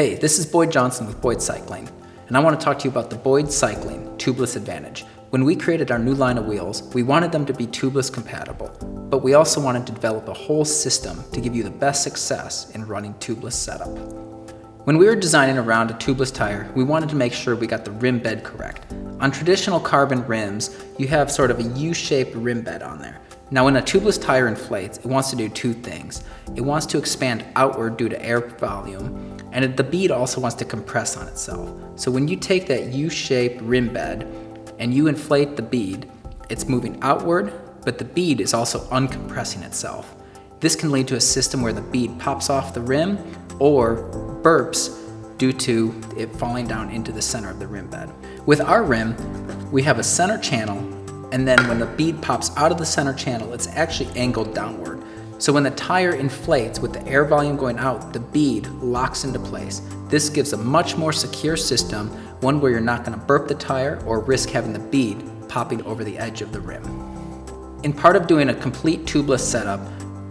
Hey, this is Boyd Johnson with Boyd Cycling, and I want to talk to you about the Boyd Cycling Tubeless Advantage. When we created our new line of wheels, we wanted them to be tubeless compatible, but we also wanted to develop a whole system to give you the best success in running tubeless setup. When we were designing around a tubeless tire, we wanted to make sure we got the rim bed correct. On traditional carbon rims, you have sort of a U-shaped rim bed on there. Now when a tubeless tire inflates, it wants to do two things. It wants to expand outward due to air volume, and the bead also wants to compress on itself. So when you take that U-shaped rim bed and you inflate the bead, it's moving outward, but the bead is also uncompressing itself. This can lead to a system where the bead pops off the rim or burps due to it falling down into the center of the rim bed. With our rim, we have a center channel, and then when the bead pops out of the center channel, it's actually angled downward. So when the tire inflates with the air volume going out, the bead locks into place. This gives a much more secure system, one where you're not going to burp the tire or risk having the bead popping over the edge of the rim. In part of doing a complete tubeless setup,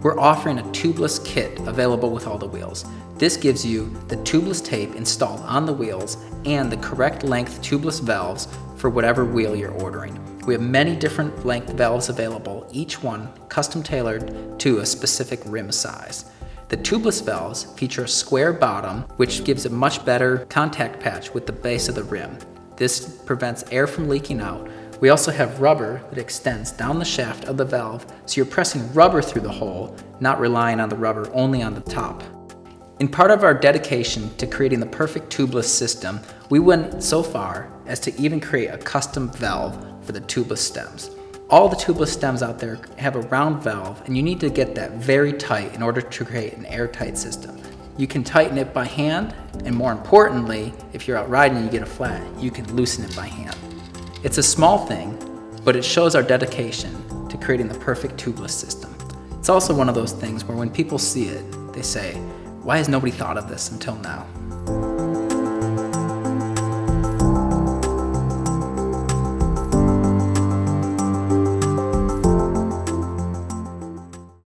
we're offering a tubeless kit available with all the wheels. This gives you the tubeless tape installed on the wheels and the correct length tubeless valves for whatever wheel you're ordering. We have many different length valves available, each one custom tailored to a specific rim size. The tubeless valves feature a square bottom, which gives a much better contact patch with the base of the rim. This prevents air from leaking out. We also have rubber that extends down the shaft of the valve, so you're pressing rubber through the hole, not relying on the rubber only on the top. In part of our dedication to creating the perfect tubeless system, we went so far as to even create a custom valve for the tubeless stems. All the tubeless stems out there have a round valve, and you need to get that very tight in order to create an airtight system. You can tighten it by hand, and more importantly, if you're out riding and you get a flat, you can loosen it by hand. It's a small thing, but it shows our dedication to creating the perfect tubeless system. It's also one of those things where when people see it, they say, "Why has nobody thought of this until now?"